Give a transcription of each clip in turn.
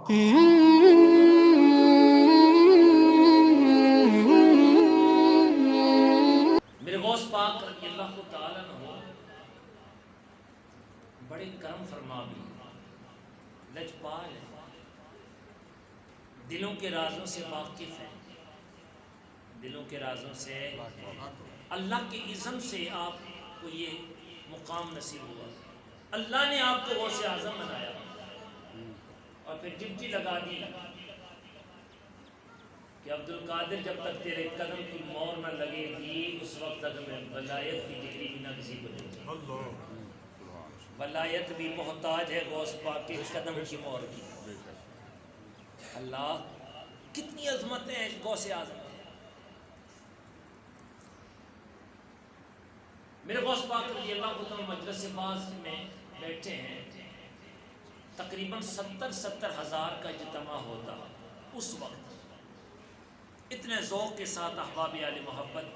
میرے غوث پاک رضی اللہ تعالیٰ عنہ بڑے کرم فرما بھی لجپال ہیں، دلوں کے رازوں سے واقف ہیں، دلوں کے رازوں سے اللہ کے اذن سے آپ کو یہ مقام نصیب ہوا۔ اللہ نے آپ کو غوث اعظم بنایا اور پھر ڈپٹی لگا دی کہ عبد القادر جب تک تیرے قدم کی مور نہ لگے گی اس وقت تک میں ولایت کی ڈگری بھی نہ کسی کو دوں گا۔ ولایت بھی محتاج ہے غوث پاک کے قدم کی مور کی۔ اللہ کتنی عظمتیں ہیں غوث اعظم۔ میرے غوث پاک رضی اللہ تعالیٰ مجلس باز میں بیٹھے ہیں، تقریباً 70 ہزار کا اجتماع ہوتا اس وقت، اتنے ذوق کے ساتھ احباب عالی محبت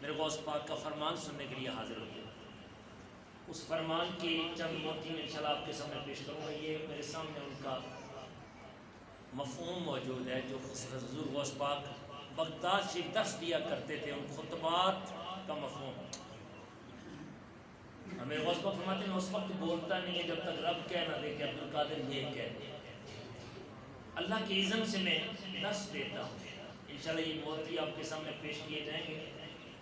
میرے غوث پاک کا فرمان سننے کے لیے حاضر ہوتے ہیں۔ اس فرمان کی چند موتی میں انشاءاللہ آپ کے سامنے پیش کروں گا۔ یہ میرے سامنے ان کا مفہوم موجود ہے جو حضور غوث پاک بغداد شریف درس دیا کرتے تھے، ان خطبات کا مفہوم۔ ہمیں غوث پاک فرماتے ہیں میں اس وقت بولتا نہیں ہے جب تک رب کہہ نہ دے کہ عبد القادر یہ کہہ، اللہ کی اذن سے میں درس دیتا ہوں۔ انشاءاللہ یہ موتی آپ کے سامنے پیش کیے جائیں گے،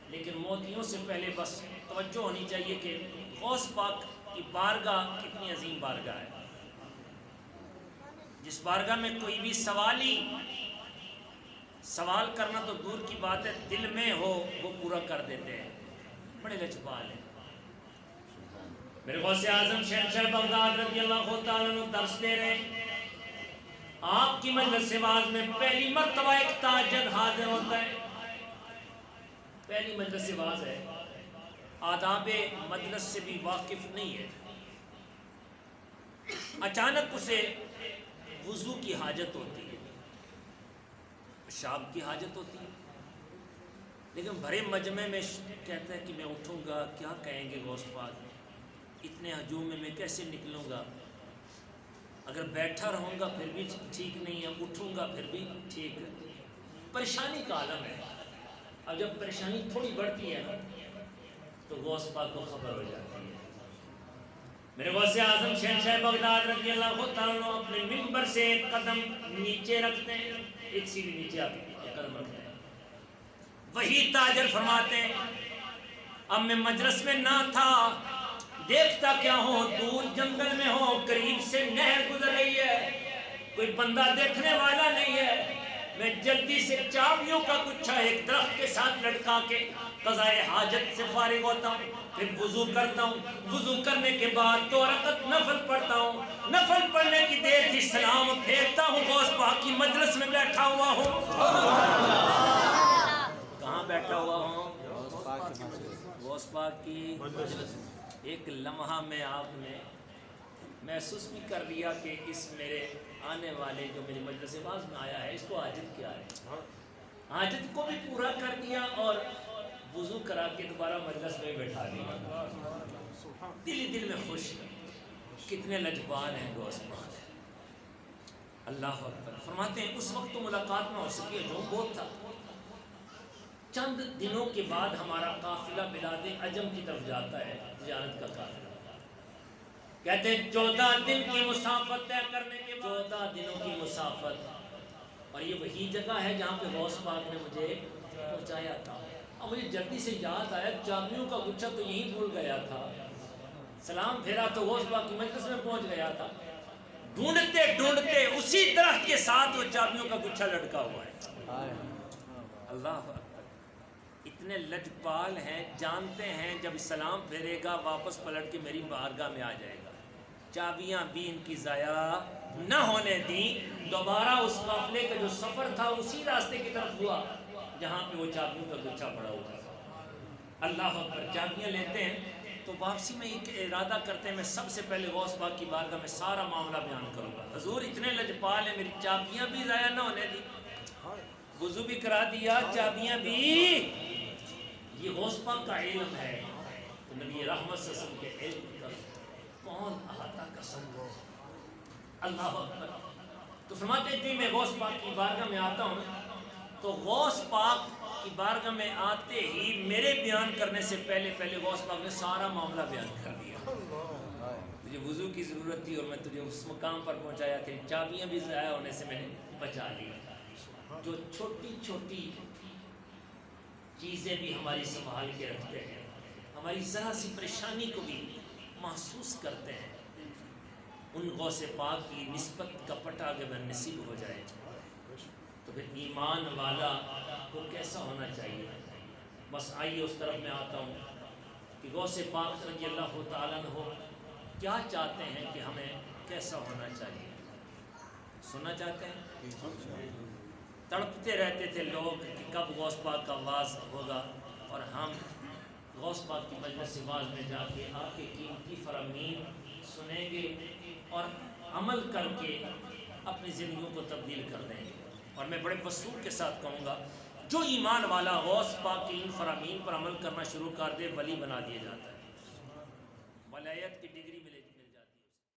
لیکن موتیوں سے پہلے بس توجہ ہونی چاہیے کہ غوث پاک کی بارگاہ کتنی عظیم بارگاہ ہے، جس بارگاہ میں کوئی بھی سوال کرنا تو دور کی بات ہے، دل میں ہو وہ پورا کر دیتے ہیں، بڑے لجپال ہیں۔ میرے غوث اعظم شہنشاہ بغداد رضی اللہ تعالیٰ عنہ درس دے رہے ہیں، آپ کی مجلس باز میں پہلی مرتبہ ایک تاجر حاضر ہوتا ہے، پہلی مجلس باز ہے، آداب مجلس سے بھی واقف نہیں ہے، اچانک اسے وضو کی حاجت ہوتی ہے، پیشاب کی حاجت ہوتی ہے، لیکن بھرے مجمع میں کہتا ہے کہ میں اٹھوں گا، کیا کہیں گے غوث پاک، اتنے ہجوم میں کیسے نکلوں گا، اگر بیٹھا رہوں گا پھر بھی ٹھیک نہیں ہے، اٹھوں گا پھر بھی ٹھیک ہے، پریشانی کا عالم ہے۔ اب جب پریشانی تھوڑی بڑھتی ہے نا تو غوث پاک کو خبر ہو جاتی ہے۔ میرے غوث اعظم شہنشاہ بغداد رضی اللہ تعالیٰ عنہ اپنے منبر سے ایک قدم نیچے رکھتے ہیں، ایک سیڑھی نیچے آ کے قدم رکھتے ہیں، وہی تاجر فرماتے ہیں اب میں مجلس میں نہ تھا، دیکھتا کیا ہو، دور جنگل میں ہو، قریب سے نہر گزر رہی ہے، کوئی بندہ دیکھنے والا نہیں ہے، میں جلدی سے چابیوں کا گچھا ایک درخت کے ساتھ لٹکا کے قضائے حاجت سے فارغ ہوتا ہوں، پھر وضو کرتا ہوں، وضو کرنے کے بعد 2 رکعت نفل پڑھتا ہوں، نفل پڑھنے کی دیر تھی سلام پھیرتا ہوں، غوث پاک کی مجلس میں بیٹھا ہوا ہوں۔ کہاں بیٹھا ہوا ہوں؟ غوث پاک کی مجلس۔ ایک لمحہ میں آپ نے محسوس بھی کر لیا کہ اس میرے آنے والے جو میری مجلس باز میں آیا ہے اس کو حاجت کیا ہے، حاجت کو بھی پورا کر دیا اور وضو کرا کے دوبارہ مجلس میں بیٹھا دیا، دل ہی دل میں خوش۔ کتنے لجپال ہیں غوث پاک، اللہ اکبر۔ فرماتے ہیں اس وقت تو ملاقات نہ ہو سکی، ہجوم بہت تھا۔ چند دنوں کے بعد ہمارا قافلہ بلاد عجم کی طرف جاتا ہے، تجارت کا قافلہ، کہتے ہیں 14 دن کی مسافت طے کرنے کے بعد، 14 دنوں کی مسافت، اور یہ وہی جگہ ہے جہاں پہ غوث پاک نے مجھے پہنچایا تھا۔ اب مجھے جلدی سے یاد آیا چابیوں کا گچھا تو یہیں بھول گیا تھا، سلام پھیرا تو غوث پاک کی مجلس میں پہنچ گیا تھا، ڈھونڈتے ڈھونڈتے اسی درخت کے ساتھ وہ چابیوں کا گچھا لٹکا ہوا ہے۔ اللہ اتنے لجپال ہیں، جانتے ہیں جب سلام پھیرے گا واپس پلٹ کے میری بارگاہ میں آ جائے گا، چابیاں بھی ان کی ضائع نہ ہونے دیں۔ دوبارہ اس قافلے کا جو سفر تھا اسی راستے کی طرف ہوا جہاں پہ وہ چابیوں کا گچھا پڑا ہوا تھا۔ اللہ اکبر، چابیاں لیتے ہیں تو واپسی میں ایک ارادہ کرتے ہیں میں سب سے پہلے غوث پاک کی بارگاہ میں سارا معاملہ بیان کروں گا، حضور اتنے لجپال ہیں، میری چابیاں بھی ضائع نہ ہونے دی، وضو بھی کرا دیا، چابیاں بھی۔ یہ غوث پاک کا علم ہے، تو نبی رحمت صلی اللہ علیہ وسلم کے علم کا کون احاطہ کر سکتا؟ اللہ اکبر۔ تو فرماتے ہیں کہ میں غوث پاک کی بارگاہ میں آتا ہوں تو غوث پاک کی بارگاہ میں آتے ہی میرے بیان کرنے سے پہلے غوث پاک نے سارا معاملہ بیان کر دیا. تجھے وضو کی ضرورت تھی اور میں تجھے اس مقام پر پہنچایا تھا, چابیاں بھی ضائع ہونے سے میں نے بچا لی. جو چھوٹی چھوٹی چیزیں بھی ہماری سنبھال کے رکھتے ہیں, ہماری ذرا سی پریشانی کو بھی محسوس کرتے ہیں, ان غوث پاک کی نسبت کا پتہ اگر نصیب ہو جائے تو پھر ایمان والا کو کیسا ہونا چاہیے. بس آئیے اس طرف میں آتا ہوں کہ غوث پاک رضی اللہ تعالیٰ عنہ کیا چاہتے ہیں کہ ہمیں کیسا ہونا چاہیے. سننا چاہتے ہیں؟ تڑپتے رہتے تھے لوگ کہ کب غوث پاک کا واعظ ہوگا اور ہم غوث پاک کی مجلس واعظ میں جا کے آپ کے قیمتی فرامین سنیں گے اور عمل کر کے اپنی زندگیوں کو تبدیل کر دیں گے. اور میں بڑے وصول کے ساتھ کہوں گا, جو ایمان والا غوث پاک کی ان فرامین پر عمل کرنا شروع کر دے ولی بنا دیا جاتا ہے, ولایت کی ڈگری ملے.